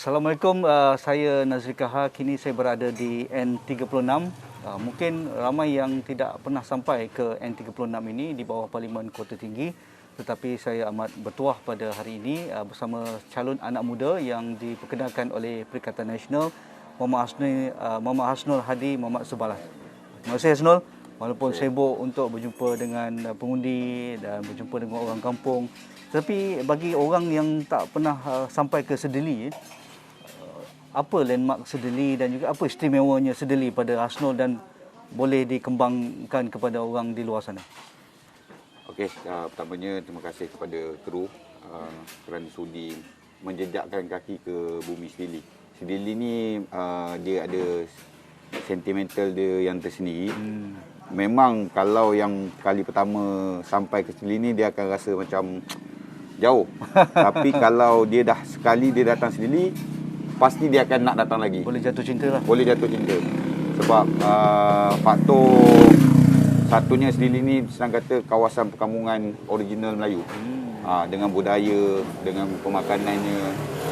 Assalamualaikum, saya Nazri Kahar. Kini saya berada di N36. Mungkin ramai yang tidak pernah sampai ke N36 ini di bawah Parlimen Kota Tinggi. Tetapi saya amat bertuah pada hari ini bersama calon anak muda yang diperkenalkan oleh Perikatan Nasional, Muhammad Hasnul Hadi Muhammad Sebalas. Terima kasih Hasnul. Walaupun sibuk untuk berjumpa dengan pengundi dan berjumpa dengan orang kampung, tapi bagi orang yang tak pernah sampai ke Sedeli, apa landmark Sedeli dan juga apa istimewanya Sedeli pada Hasnul dan boleh dikembangkan kepada orang di luar sana? Okey, pertamanya terima kasih kepada kru kerana sudi menjejakkan kaki ke bumi Sedeli. Sedeli ni dia ada sentimental dia yang tersendiri. Memang kalau yang kali pertama sampai ke Sedeli ni dia akan rasa macam jauh. Tapi kalau dia dah sekali dia datang Sedeli, pasti dia akan nak datang lagi. Boleh jatuh cinta lah. Boleh jatuh cinta. Sebab faktor satunya Sedeli ni senang kata kawasan perkampungan original Melayu. Dengan budaya, dengan pemakanannya,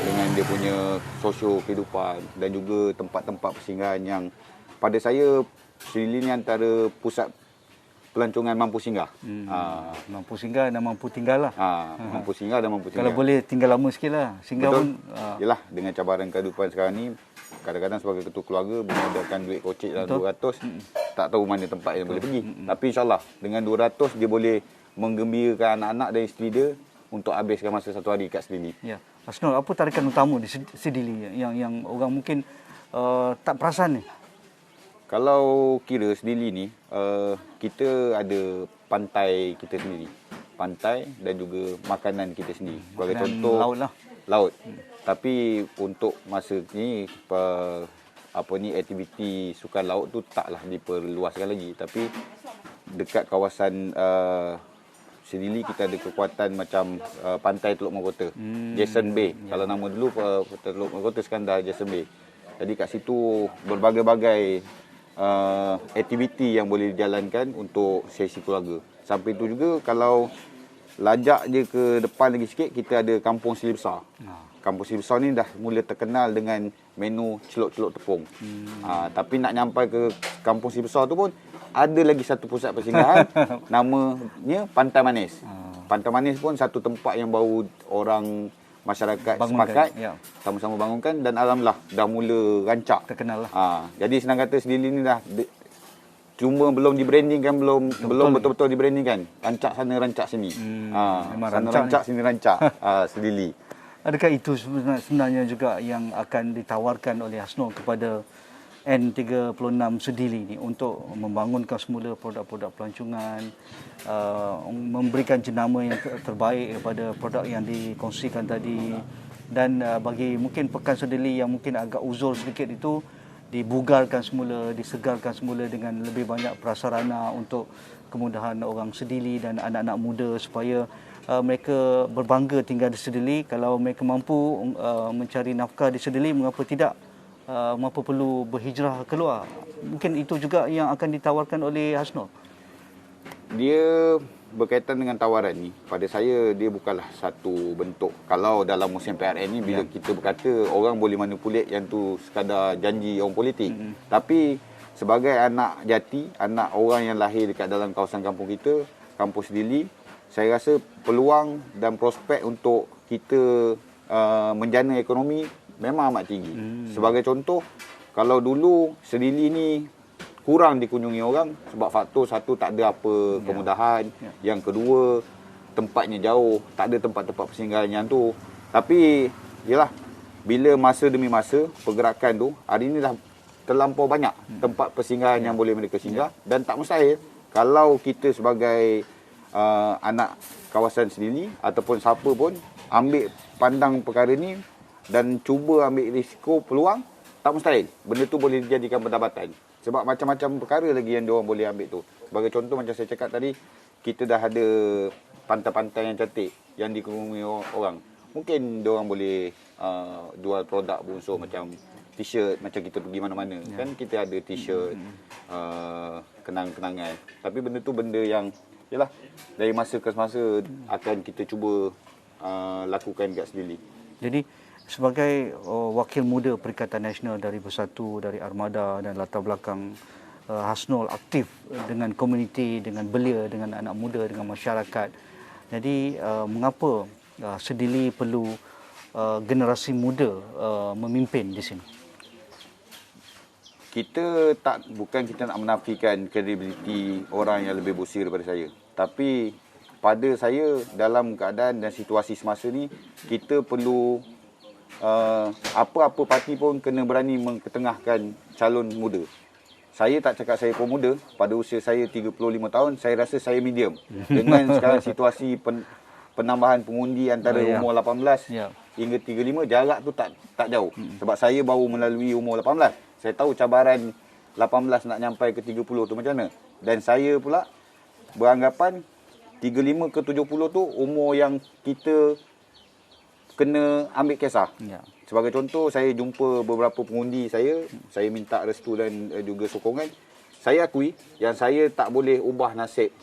dengan dia punya sosio kehidupan dan juga tempat-tempat persinggahan yang pada saya Sedeli ni antara pusat pelancongan mampu singgah. Mampu singgah dan mampu tinggal lah. Mampu singgah dan mampu tinggal. Kalau boleh tinggal lama sikit lah. Singgah betul. pun... Yelah, dengan cabaran kehidupan sekarang ni, kadang-kadang sebagai ketua keluarga mengadakan duit kocek dalam 200, tak tahu mana tempat yang boleh pergi. Tapi insyaAllah, dengan 200 dia boleh menggembirakan anak-anak dan isteri dia untuk habiskan masa satu hari kat Sedeli. Ya. Hasnul, apa tarikan utama di Sedeli yang orang mungkin tak perasan ni? Kalau kira Sedeli ni, kita ada pantai kita sendiri. Pantai dan juga makanan kita sendiri. Sebagai contoh, laut lah. Laut. Tapi untuk masa ni, aktiviti sukan laut tu taklah diperluaskan lagi. Tapi dekat kawasan Sedeli kita ada kekuatan macam pantai Teluk Mahkota, Jason Bay. Kalau nama dulu Teluk Mahkota, sekarang dah Jason Bay. Jadi kat situ berbagai-bagai aktiviti yang boleh dijalankan untuk sesi keluarga. Sampai itu juga kalau lajak je ke depan lagi sikit, kita ada Kampung Sedeli Besar. Kampung Sedeli Besar ni dah mula terkenal dengan menu celup-celup tepung. Tapi nak nyampai ke Kampung Sedeli Besar tu pun ada lagi satu pusat persinggahan namanya Pantai Manis. Pantai Manis pun satu tempat yang baru orang masyarakat sepakat sama-sama bangunkan dan alhamdulillah dah mula rancak, terkenal lah. Jadi senang kata Sedeli ni dah cuma belum di-brandingkan, belum betul-betul di-brandingkan. Rancak sana, rancak sini. Sana rancak, sini rancak. Sedeli. Adakah itu sebenarnya juga yang akan ditawarkan oleh Hasnul kepada N36 Sedeli ni untuk membangunkan semula produk-produk pelancongan, memberikan jenama yang terbaik kepada produk yang dikongsikan tadi, dan bagi mungkin Pekan Sedeli yang mungkin agak uzur sedikit itu dibugarkan semula, disegarkan semula dengan lebih banyak prasarana untuk kemudahan orang Sedeli dan anak-anak muda supaya mereka berbangga tinggal di Sedeli. Kalau mereka mampu mencari nafkah di Sedeli, mengapa tidak mampu perlu berhijrah keluar? Mungkin itu juga yang akan ditawarkan oleh Hasnul. Dia berkaitan dengan tawaran ni, pada saya dia bukanlah satu bentuk. Kalau dalam musim PRN ni, bila kita berkata orang boleh manipulate yang tu sekadar janji orang politik. Tapi sebagai anak jati, anak orang yang lahir dekat dalam kawasan kampung kita, Kampung Sedeli, saya rasa peluang dan prospek untuk kita menjana ekonomi memang amat tinggi. Sebagai contoh, kalau dulu Sedeli ni kurang dikunjungi orang sebab faktor satu, tak ada apa kemudahan. Yang kedua, tempatnya jauh, tak ada tempat-tempat persinggahan yang tu. Tapi yalah, bila masa demi masa pergerakan tu, hari ni dah terlampau banyak tempat persinggahan yang boleh mereka singgah. Dan tak mustahil kalau kita sebagai anak kawasan Sedeli ataupun siapa pun ambil pandang perkara ni dan cuba ambil risiko peluang, tak mustahil benda tu boleh dijadikan pendapatan. Sebab macam-macam perkara lagi yang diorang boleh ambil tu. Sebagai contoh, macam saya cakap tadi, kita dah ada pantai-pantai yang cantik yang dikunjungi orang. Mungkin diorang boleh jual produk bungsu macam t-shirt, macam kita pergi mana-mana. Kan kita ada t-shirt, kenang-kenangan. Tapi benda tu benda yang yalah, dari masa ke masa akan kita cuba lakukan kat Sedeli. Jadi sebagai wakil muda Perikatan Nasional dari Bersatu, dari Armada dan latar belakang Hasnul aktif dengan komuniti, dengan belia, dengan anak muda, dengan masyarakat. Jadi mengapa Sedili perlu generasi muda memimpin di sini? Bukan kita nak menafikan kredibiliti orang yang lebih berusia daripada saya. Tapi pada saya, dalam keadaan dan situasi semasa ni, kita perlu apa-apa parti pun kena berani mengetengahkan calon muda. Saya tak cakap saya pemuda. Pada usia saya 35 tahun, saya rasa saya medium. Dengan sekarang situasi penambahan pengundi antara umur 18 hingga 35, jarak tu tak jauh. Sebab saya baru melalui umur 18. Saya tahu cabaran 18 nak nyampai ke 30 tu macam mana. Dan saya pula beranggapan 35 ke 70 tu umur yang kita kena ambil kisah. Sebagai contoh, saya jumpa beberapa pengundi saya minta restu dan juga sokongan. Saya akui yang saya tak boleh ubah nasib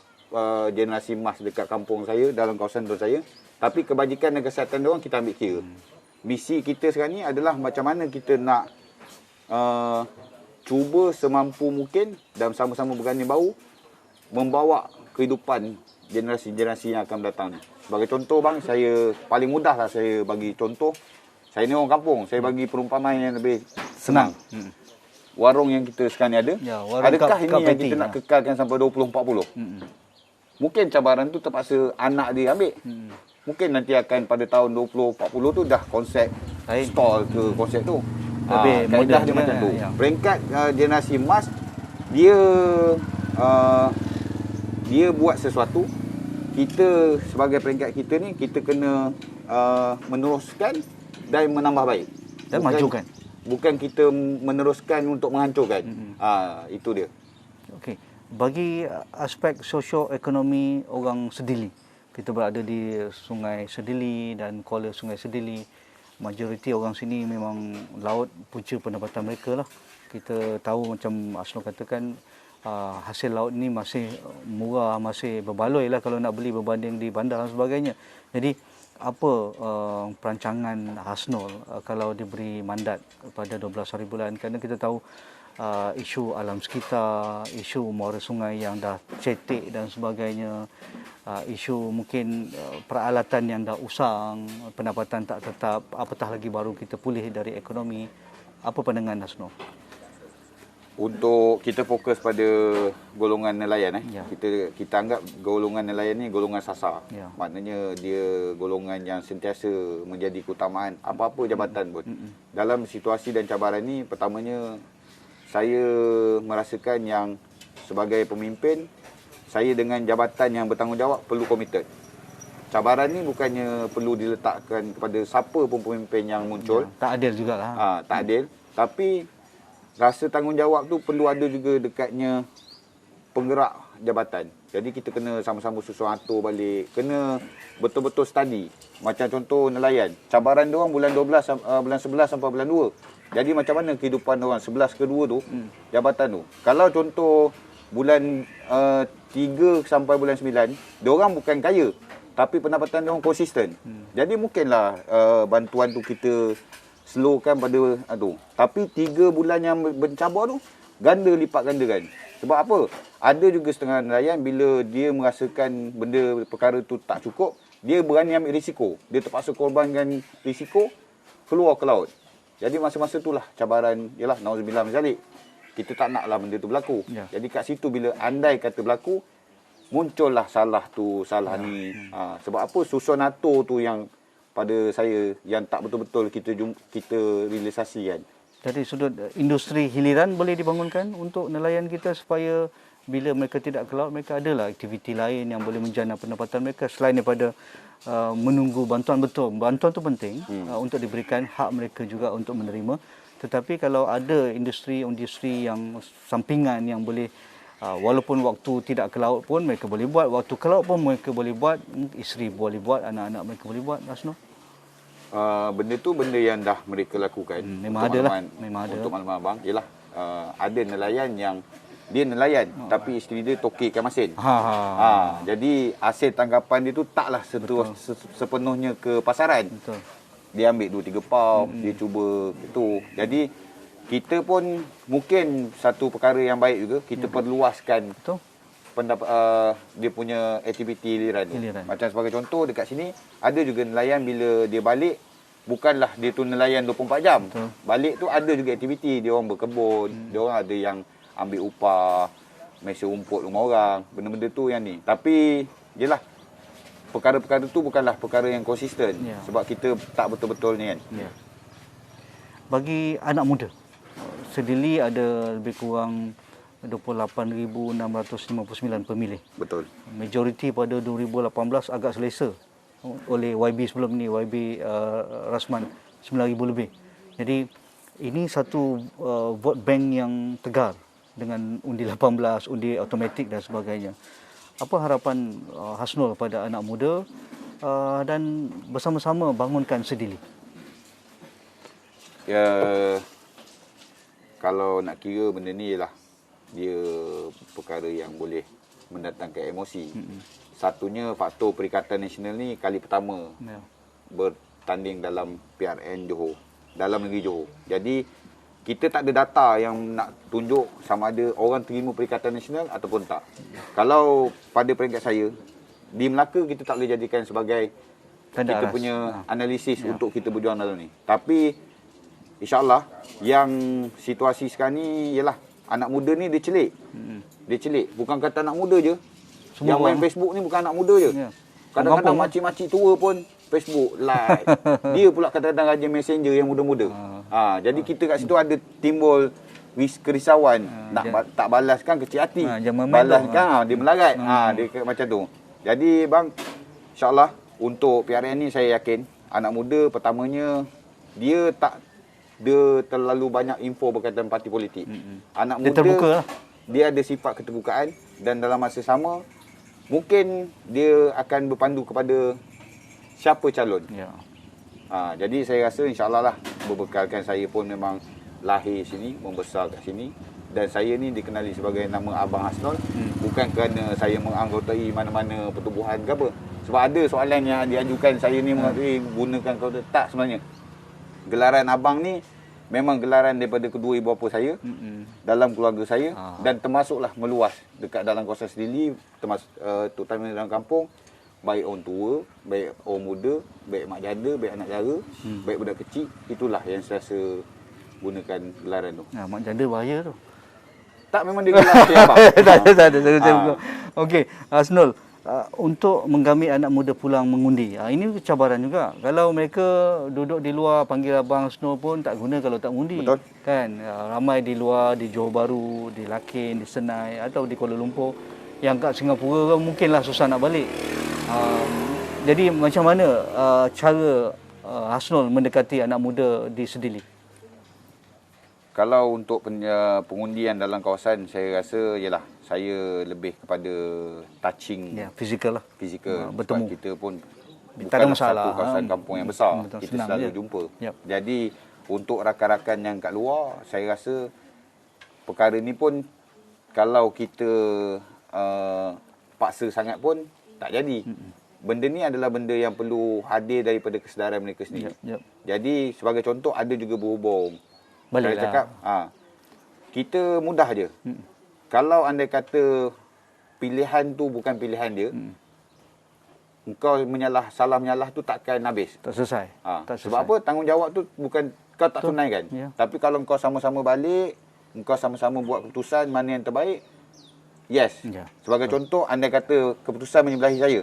generasi emas dekat kampung saya, dalam kawasan saya. Tapi kebajikan dan kesihatan diorang kita ambil kira. Misi kita sekarang ni adalah macam mana kita nak cuba semampu mungkin dan sama-sama berganding bahu membawa kehidupan generasi-generasi yang akan datang ni. Sebagai contoh bang, saya paling mudah lah saya bagi contoh. Saya ni orang kampung, saya bagi perumpamaan yang lebih senang. Warung yang kita sekarang ni ada, adakah ini yang kita nak kekalkan sampai 2040? Mungkin cabaran tu terpaksa anak dia ambil. Mungkin nanti akan pada tahun 2040 tu dah konsep stall ke konsep tu. Kaedah dia macam tu. Peringkat generasi emas, dia buat sesuatu. Kita sebagai peringkat kita ni, kita kena meneruskan dan menambah baik. Dan majukan. Bukan kita meneruskan untuk menghancurkan. Itu dia. Okey. Bagi aspek sosio-ekonomi orang Sedili, kita berada di Sungai Sedili dan kuala Sungai Sedili. Majoriti orang sini memang laut punca pendapatan mereka lah. Kita tahu macam Hasnul katakan, hasil laut ni masih murah, masih berbaloi lah kalau nak beli berbanding di bandar dan sebagainya. Jadi apa perancangan Hasnul kalau diberi mandat pada 12 hari bulan? Kerana kita tahu isu alam sekitar, isu muara sungai yang dah cetek dan sebagainya, isu mungkin peralatan yang dah usang, pendapatan tak tetap, apatah lagi baru kita pulih dari ekonomi. Apa pandangan Hasnul? Untuk kita fokus pada golongan nelayan, kita anggap golongan nelayan ni golongan sasar. Maknanya dia golongan yang sentiasa menjadi keutamaan apa-apa jabatan pun. Dalam situasi dan cabaran ni, pertamanya saya merasakan yang sebagai pemimpin, saya dengan jabatan yang bertanggungjawab perlu komited. Cabaran ni bukannya perlu diletakkan kepada siapa pun pemimpin yang muncul. Tak adil jugalah. Tak adil. Tapi rasa tanggungjawab tu perlu ada juga dekatnya penggerak jabatan. Jadi kita kena sama-sama susun atur balik. Kena betul-betul study. Macam contoh nelayan. Cabaran diorang bulan 12, bulan 11 sampai bulan 2. Jadi macam mana kehidupan diorang 11 ke 2 tu, jabatan tu. Kalau contoh bulan 3 sampai bulan 9, diorang bukan kaya. Tapi pendapatan diorang konsisten. Jadi mungkinlah bantuan tu kita slowkan pada tu. Tapi 3 bulan yang mencabar tu, ganda lipat gandakan. Sebab apa? Ada juga setengah nelayan bila dia merasakan benda perkara tu tak cukup, dia berani ambil risiko. Dia terpaksa korbankan risiko, keluar ke laut. Jadi masa-masa itulah cabaran, yalah, nauzubillah min zalik. Kita tak naklah benda tu berlaku. Jadi kat situ bila andai kata berlaku, muncullah salah tu, salah ni. Sebab apa? Susun atur tu yang pada saya yang tak betul-betul kita realisasikan. Dari sudut industri hiliran boleh dibangunkan untuk nelayan kita supaya bila mereka tidak ke laut, mereka adalah aktiviti lain yang boleh menjana pendapatan mereka selain daripada menunggu bantuan. Betul, bantuan tu penting untuk diberikan, hak mereka juga untuk menerima. Tetapi kalau ada industri yang sampingan yang boleh walaupun waktu tidak ke laut pun mereka boleh buat, waktu ke laut pun mereka boleh buat, isteri boleh buat, anak-anak mereka boleh buat, Hasnul. Benda tu benda yang dah mereka lakukan. Memang ada lah. Memang ada. Untuk makluman abang, ialah ada nelayan yang dia nelayan tapi isteri dia toki ikan masin. Jadi hasil tangkapan dia tu taklah sepenuhnya ke pasaran. Betul. dia ambil 2-3 pau, dia cuba itu. Jadi kita pun mungkin satu perkara yang baik juga, kita perluaskan Betul. dia punya aktiviti liran tu. Giliran. Macam sebagai contoh dekat sini ada juga nelayan bila dia balik bukanlah dia tu nelayan 24 jam. Betul. Balik tu ada juga aktiviti, dia orang berkebun, dia orang ada yang ambil upah, mesa rumput rumah orang, benda-benda tu yang ni. Tapi jelah perkara-perkara tu bukanlah perkara yang konsisten sebab kita tak betul-betul ni kan. Ya. Bagi anak muda, Sedili ada lebih kurang 28,659 pemilih. Betul. Majoriti pada 2018 agak selesa oleh YB sebelum ni, YB Rasman 9,000 lebih. Jadi ini satu vote bank yang tegar dengan undi 18, undi automatik dan sebagainya. Apa harapan Hasnul pada anak muda dan bersama-sama bangunkan Sedili? Ya, kalau nak kira benda ni ialah dia perkara yang boleh mendatangkan emosi. Satunya faktor Perikatan Nasional ni kali pertama bertanding dalam PRN Johor, dalam negeri Johor. Jadi kita tak ada data yang nak tunjuk sama ada orang terima Perikatan Nasional ataupun tak. Kalau pada peringkat saya, di Melaka kita tak boleh jadikan sebagai kita punya analisis untuk kita berjuang dalam ni. Tapi InsyaAllah yang situasi sekarang ni ialah anak muda ni dia celik. Dia celik. Bukan kata anak muda je. Semua yang main Facebook ni bukan anak muda je. Kadang-kadang makcik-makcik tua pun Facebook, like. Dia pula kadang-kadang rajin messenger yang muda-muda. Jadi kita kat situ ada timbul kerisauan. Nak tak balas kan kecil hati. Balas kan dia melarat. Dia macam tu. Jadi bang, InsyaAllah untuk PRN ni saya yakin anak muda pertamanya dia terlalu banyak info berkaitan parti politik. Anak muda, terbuka lah. Dia ada sifat keterbukaan dan dalam masa sama, mungkin dia akan berpandu kepada siapa calon. Jadi saya rasa insyaAllah lah, berbekalkan saya pun memang lahir sini, membesar kat sini. Dan saya ni dikenali sebagai nama Abang Hasnul, bukan kerana saya menganggotai mana-mana pertubuhan ke apa. Sebab ada soalan yang diajukan saya ni gunakan kau tak sebenarnya. Gelaran abang ni memang gelaran daripada kedua ibu bapa saya dalam keluarga saya dan termasuklah meluas dekat dalam kawasan Sedili, termasuk terutama dalam kampung, baik orang tua, baik orang muda, baik mak janda, baik anak dara, baik budak kecil, itulah yang saya rasa gunakan gelaran tu. Mak janda bahaya tu. Tak, memang dia gelar saya abang. Tak ada. Okey, Hasnul, untuk menggamit anak muda pulang mengundi. Ini cabaran juga. Kalau mereka duduk di luar panggil Abang Hasnul pun tak guna kalau tak mengundi. Betul. Kan? Ramai di luar, di Johor Bahru, di Lakin, di Senai atau di Kuala Lumpur. Yang kat Singapura mungkinlah susah nak balik. Jadi macam mana cara Hasnul mendekati anak muda di Sedili? Kalau untuk pengundian dalam kawasan, saya rasa ialah saya lebih kepada touching, fizikal lah. Fizikal. Bertemu. Sebab kita pun tak ada bukan masalah. Satu kawasan kampung yang besar. Kita senang selalu je. jumpa. Jadi untuk rakan-rakan yang kat luar, saya rasa perkara ni pun kalau kita paksa sangat pun tak jadi. Benda ni adalah benda yang perlu hadir daripada kesedaran mereka sendiri. Jadi sebagai contoh, ada juga berhubung. Saya cakap, kita mudah je. Kalau anda kata pilihan tu bukan pilihan dia, engkau salah menyalah tu takkan habis. Tak selesai. Sebab apa? Tanggungjawab tu bukan kau tak tunaikan. Tapi kalau engkau sama-sama balik, engkau sama-sama buat keputusan mana yang terbaik, yes. Sebagai contoh, anda kata keputusan menyebelahi saya,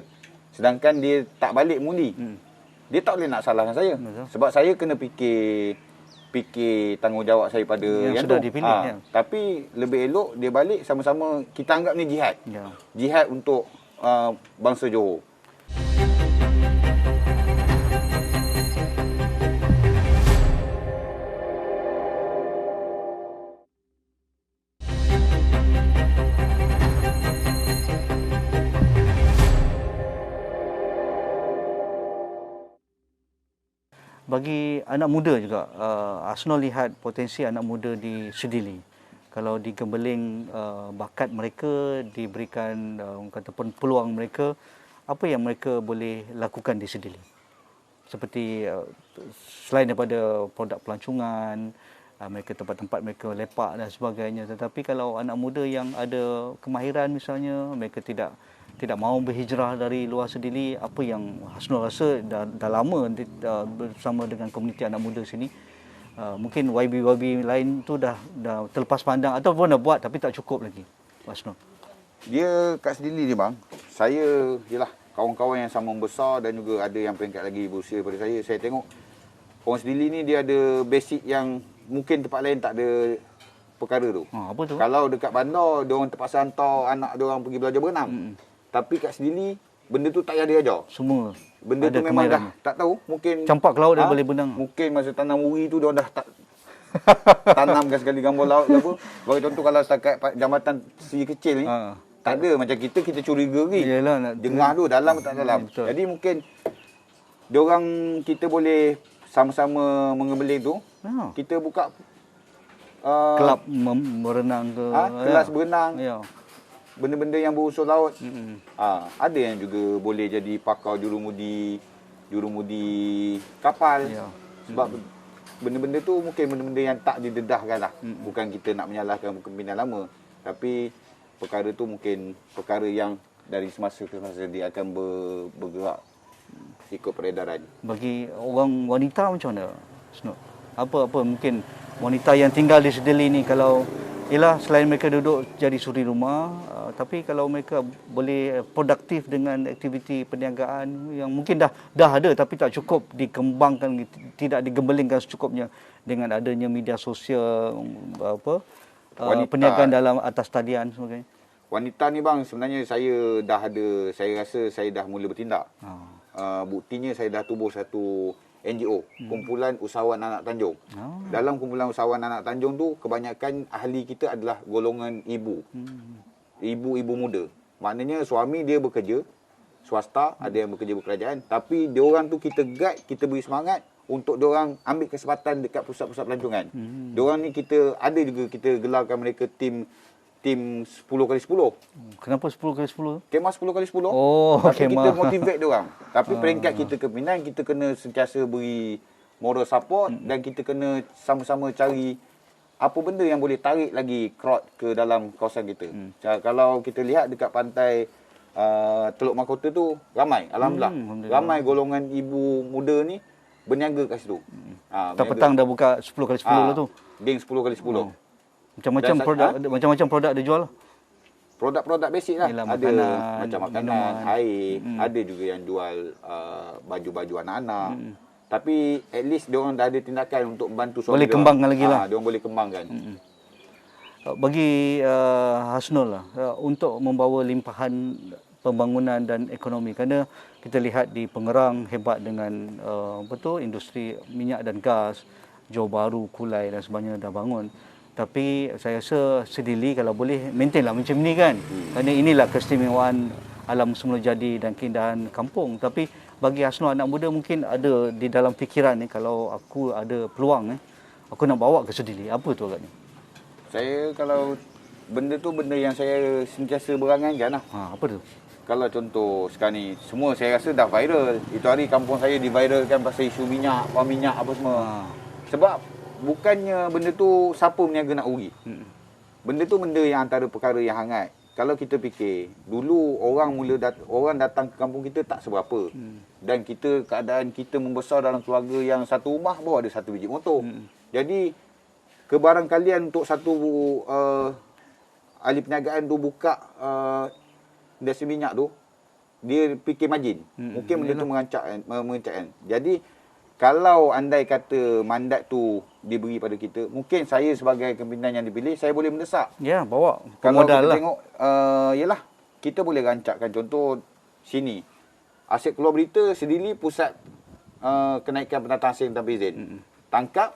sedangkan dia tak balik mengundi. Dia tak boleh nak salahkan saya. Sebab saya kena fikir tanggungjawab saya pada yang sudah tu. Dipilih, Tapi lebih elok dia balik sama-sama, kita anggap ni jihad. Jihad untuk bangsa Johor. Bagi anak muda juga, Hasnul lihat potensi anak muda di Sedili. Kalau digembeling bakat mereka, diberikan kata peluang mereka, apa yang mereka boleh lakukan di Sedili? seperti selain daripada produk pelancongan, mereka tempat-tempat mereka lepak dan sebagainya. Tetapi kalau anak muda yang ada kemahiran misalnya, mereka tidak mahu berhijrah dari luar Sedili, apa yang Hasnul rasa dah lama bersama dengan komuniti anak muda sini, mungkin YB lain tu dah terlepas pandang ataupun dah buat tapi tak cukup lagi, Hasnul? Dia kat Sedili ni bang, saya jelah kawan-kawan yang sama besar dan juga ada yang peringkat lagi berusia daripada saya tengok orang Sedili ni dia ada basic yang mungkin tempat lain tak ada perkara tu. Apa tu? Kalau dekat bandar, dia orang terpaksa hantar anak dia orang pergi belajar berenang. Tapi kat Sedili, benda tu tak payah dia ajar. Semua benda tu memang dah tak tahu, mungkin campak ke laut dia boleh berenang. Mungkin masa tanam uri tu dia orang dah tak tanamkan sekali gambar laut ke apa. Bagi contoh kalau setakat jambatan si kecil ni, tak ada macam kita curiga lagi. Yalah, jengah tu dalam tak dalam. Betul. Jadi mungkin dia orang kita boleh sama-sama mengembeling tu. Kita buka kelab berenang ke. Kelas berenang. Ya. Benda-benda yang berunsur laut. Ada yang juga boleh jadi pakar jurumudi kapal. Ya. Sebab benda-benda tu mungkin benda-benda yang tak didedahkan lah. Bukan kita nak menyalahkan pimpinan lama. Tapi perkara tu mungkin perkara yang dari semasa ke semasa dia akan bergerak ikut peredaran. Bagi orang wanita macam mana, Hasnul? Apa mungkin wanita yang tinggal di Sedili ni, kalau ialah selain mereka duduk jadi suri rumah, tapi kalau mereka boleh produktif dengan aktiviti perniagaan yang mungkin dah ada tapi tak cukup dikembangkan, tidak digembelingkan secukupnya dengan adanya media sosial, perniagaan dalam atas talian sebagainya. Wanita ni bang, sebenarnya saya rasa saya dah mula bertindak. Buktinya saya dah tubuh satu NGO, Kumpulan Usahawan Anak Tanjung. Dalam Kumpulan Usahawan Anak Tanjung tu, kebanyakan ahli kita adalah golongan ibu. Ibu-ibu muda. Maknanya suami dia bekerja swasta, ada yang bekerja berkerajaan, tapi diorang tu kita guide, kita beri semangat untuk diorang ambil kesempatan dekat pusat-pusat pelancongan. Diorang ni kita gelarkan mereka tim 10x10. Kenapa 10x10? Kemah 10x10. Tapi kemah. kita motivate diorang. Tapi peringkat kita kepimpinan, kita kena sentiasa beri moral support dan kita kena sama-sama cari apa benda yang boleh tarik lagi crowd ke dalam kawasan kita. Kalau kita lihat dekat pantai Teluk Mahkota tu, ramai. Alhamdulillah. Ramai golongan ibu muda ni berniaga kat situ. Petang dah buka 10x10 lah tu. Geng 10x10. Macam-macam produk dia jual lah. Produk-produk basic lah. Yalah, ada makanan, macam makanan, minuman, air. Ada juga yang jual baju-baju anak-anak. Tapi at least diorang dah ada tindakan untuk membantu suami boleh kembangkan lagi lah. Diorang boleh kembangkan. Bagi Hasnul lah, untuk membawa limpahan pembangunan dan ekonomi, kerana kita lihat di Pengerang hebat dengan industri minyak dan gas, Johor Bahru, Kulai dan sebagainya dah bangun. Tapi saya rasa Sedili kalau boleh maintain lah macam ni kan. Kerana inilah keistimewaan alam semula jadi dan keindahan kampung. Tapi bagi Hasnul, anak muda mungkin ada di dalam fikiran ni, kalau aku ada peluang aku nak bawa ke Sedili. Apa tu agaknya? Saya kalau benda tu benda yang saya sentiasa berangan-angan lah. Apa tu? Kalau contoh sekarang ni, semua saya rasa dah viral. Itu hari kampung saya diviralkan pasal isu minyak, pam minyak apa semua. Sebab bukannya benda tu siapa berniaga nak rugi. Benda tu benda yang antara perkara yang hangat. Kalau kita fikir, dulu orang datang ke kampung kita tak seberapa. Dan keadaan kita membesar dalam keluarga yang satu rumah baru ada satu biji motor. Jadi kebarangkalian untuk satu ahli perniagaan tu buka industri minyak tu, dia fikir margin. Mungkin benda tu mengancakkan. Jadi kalau andai kata mandat tu diberi pada kita, mungkin saya sebagai kepimpinan yang dipilih, saya boleh mendesak. Ya, bawa Kalau kita modal lah. tengok, yalah, kita boleh rancakkan contoh sini. Asyik keluar berita, Sedili pusat kenaikan pendatang asing tanpa izin. Tangkap,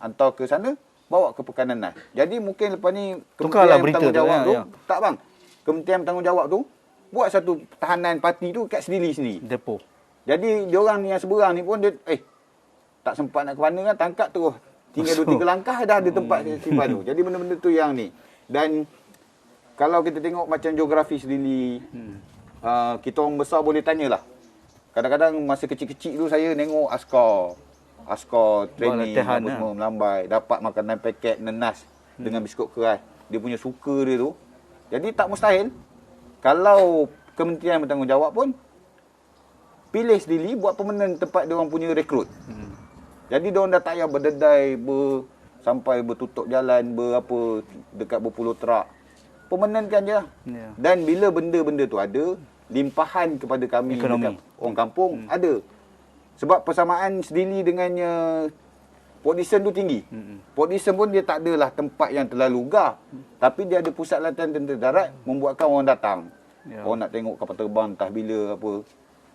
hantar ke sana, bawa ke Pekananan. Jadi mungkin lepas ni Tukarlah Kementerian berita Bertanggungjawab tu, tu, tak bang, Kementerian Bertanggungjawab tu buat satu tahanan parti tu kat Sedili sendiri. Depo. Jadi diorang ni yang seberang ni pun dia tak sempat nak ke mana kan, tangkap terus. Tinggal 2-3 langkah dah ada tempat simpan tu. Jadi benda-benda tu yang ni. Dan kalau kita tengok macam geografi Sedili, kita orang besar boleh tanyalah. Kadang-kadang masa kecil-kecil tu saya tengok askar training latihan, apa semua melambai, dapat makanan paket nenas dengan biskut keras. Dia punya suka dia tu. Jadi tak mustahil kalau kementerian bertanggungjawab pun pilih sendiri buat permanent tempat dia orang punya rekrut. Jadi dia orang dah tak payah berdedai sampai bertutup jalan berapa dekat berpuluh truk. Permanentkan je lah. Ya. Dan bila benda-benda tu ada, limpahan kepada kami Ekonomi. dekat orang kampung ada. Sebab persamaan Sedili dengannya Port Dickson tu tinggi. Port Dickson pun dia tak adalah tempat yang terlalu gah. Tapi dia ada pusat latihan tentera darat membuatkan orang datang. Ya. Orang nak tengok kapal terbang entah bila apa.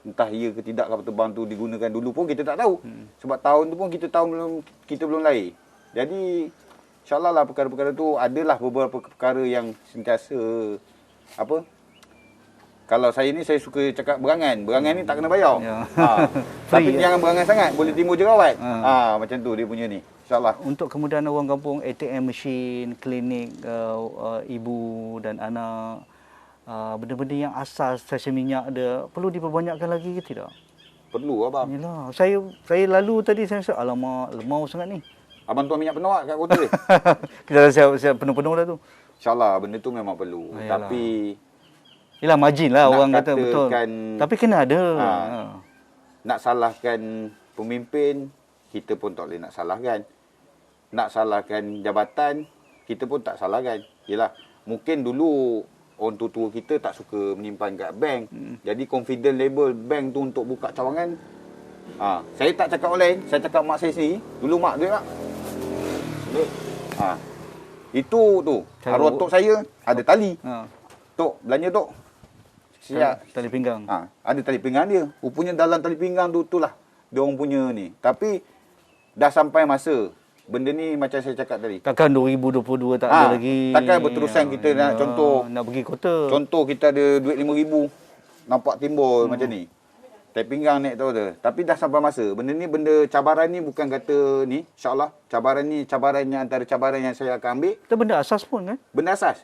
Entah ya ke tidak kapal terbang tu digunakan dulu pun kita tak tahu. Sebab tahun tu pun kita belum lahir. Jadi InsyaAllah lah perkara-perkara tu adalah beberapa perkara yang sentiasa apa? Kalau saya ni saya suka cakap berangan. Berangan ni tak kena bayar. Ya. Tapi Free, jangan berangan sangat, boleh timbul jerawat. Macam tu dia punya ni. InsyaAllah. Untuk kemudahan orang kampung, ATM machine, klinik ibu dan anak, benda-benda yang asas, stesen minyak ada, perlu diperbanyakkan lagi ke tidak? Perlu abang. Yalah, saya lalu tadi saya rasa alamak lemau sangat ni. Abang tuan minyak penuak kat kota dia. Kita dah siap penuh-penuh dah tu. InsyaAllah benda tu memang perlu. Yalah. Tapi Yalah margin lah nak orang kata betul. katakan- Tapi kena ada. nak salahkan pemimpin, kita pun tak boleh nak salahkan. Nak salahkan jabatan, kita pun tak salahkan. Yelah, mungkin dulu orang tua-tua kita tak suka menyimpan kat bank. Jadi confident level bank tu untuk buka cawangan. Saya tak cakap orang lain, saya cakap mak saya sendiri. Dulu mak duit tak? Duit. Itu tu. Arwah tok saya ada tali. Tok, belanja tok. Siap. Tali pinggang. Ada tali pinggang dia. Rupanya dalam tali pinggang tu itulah dia orang punya ni. Tapi dah sampai masa benda ni macam saya cakap tadi. Takkan 2022 tak ada lagi. Takkan berterusan kita nak contoh. Nak pergi kota. Contoh kita ada duit 5,000 nampak timbul macam ni. Tali pinggang naik tu tu. Tapi dah sampai masa. Benda ni cabaran ni bukan kata ni insya-Allah cabaran ni cabarannya antara cabaran yang saya akan ambil. Itu benda asas pun kan? Benda asas.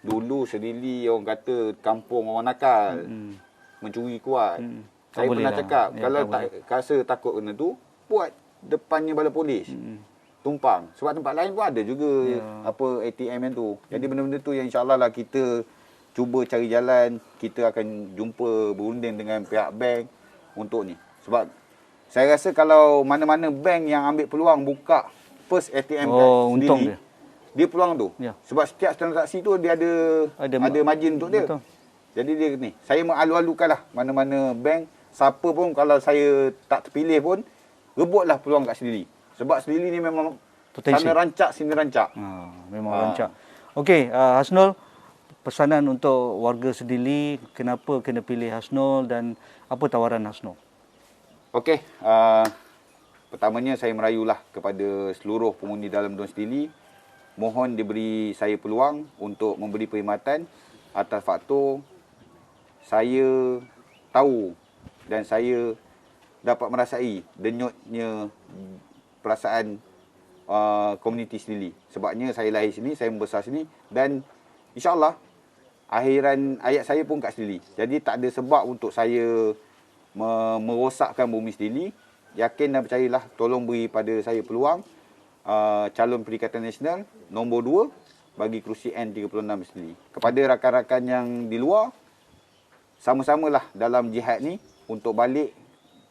Dulu Sedili orang kata kampung orang nakal. Mencuri kuat. Saya boleh pernah lah. cakap Ya, kalau tak tak rasa takut kena tu, buat depannya balai polis. Tumpang. Sebab tempat lain pun ada juga apa ATM yang tu. Jadi benda-benda tu yang insya-Allah lah kita cuba cari jalan, kita akan jumpa berunding dengan pihak bank untuk ni. Sebab saya rasa kalau mana-mana bank yang ambil peluang buka first ATM kat untung Sedili, dia peluang tu. Ya. Sebab setiap transaksi tu dia ada margin untuk dia. Betul. Jadi dia ni, saya mengalu-alukan lah mana-mana bank, siapa pun kalau saya tak terpilih pun, rebutlah peluang kat Sedili. Sebab Sedili ni memang Potensi. sana rancak, sini rancak. Memang rancak. Okey, Hasnul, pesanan untuk warga Sedili, kenapa kena pilih Hasnul dan apa tawaran Hasnul? Okey, pertamanya saya merayulah kepada seluruh pengundi dalam Don Sedili. Mohon diberi saya peluang untuk memberi perkhidmatan atas faktor saya tahu dan saya dapat merasai denyutnya perasaan komuniti Sedili. Sebabnya saya lahir sini, saya membesar sini dan insya-Allah akhiran hayat saya pun kat Sedili. Jadi tak ada sebab untuk saya merosakkan bumi Sedili. Yakin dan percayalah, tolong beri pada saya peluang calon Perikatan Nasional nombor 2 bagi kerusi N36 Sedili. Kepada rakan-rakan yang di luar, sama-samalah dalam jihad ni untuk balik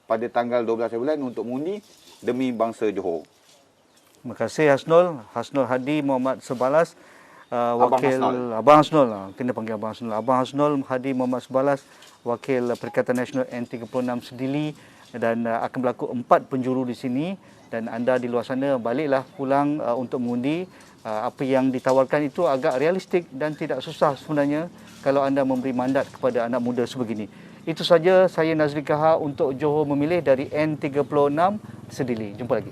pada tanggal 12 bulan untuk mengundi demi bangsa Johor. Terima kasih Hasnul. Hasnul Hadi Muhammad Sebalas, wakil Abang Hasnul. Kena panggil Abang Hasnul. Abang Hasnul Hadi Muhammad Sebalas, wakil Perikatan Nasional N36 Sedili dan akan berlaku 4 penjuru di sini dan anda di luar sana baliklah pulang untuk mengundi. Apa yang ditawarkan itu agak realistik dan tidak susah sebenarnya kalau anda memberi mandat kepada anak muda sebegini. Itu saja, saya Nazri Kahar untuk Johor Memilih dari N36 Sedili. Jumpa lagi.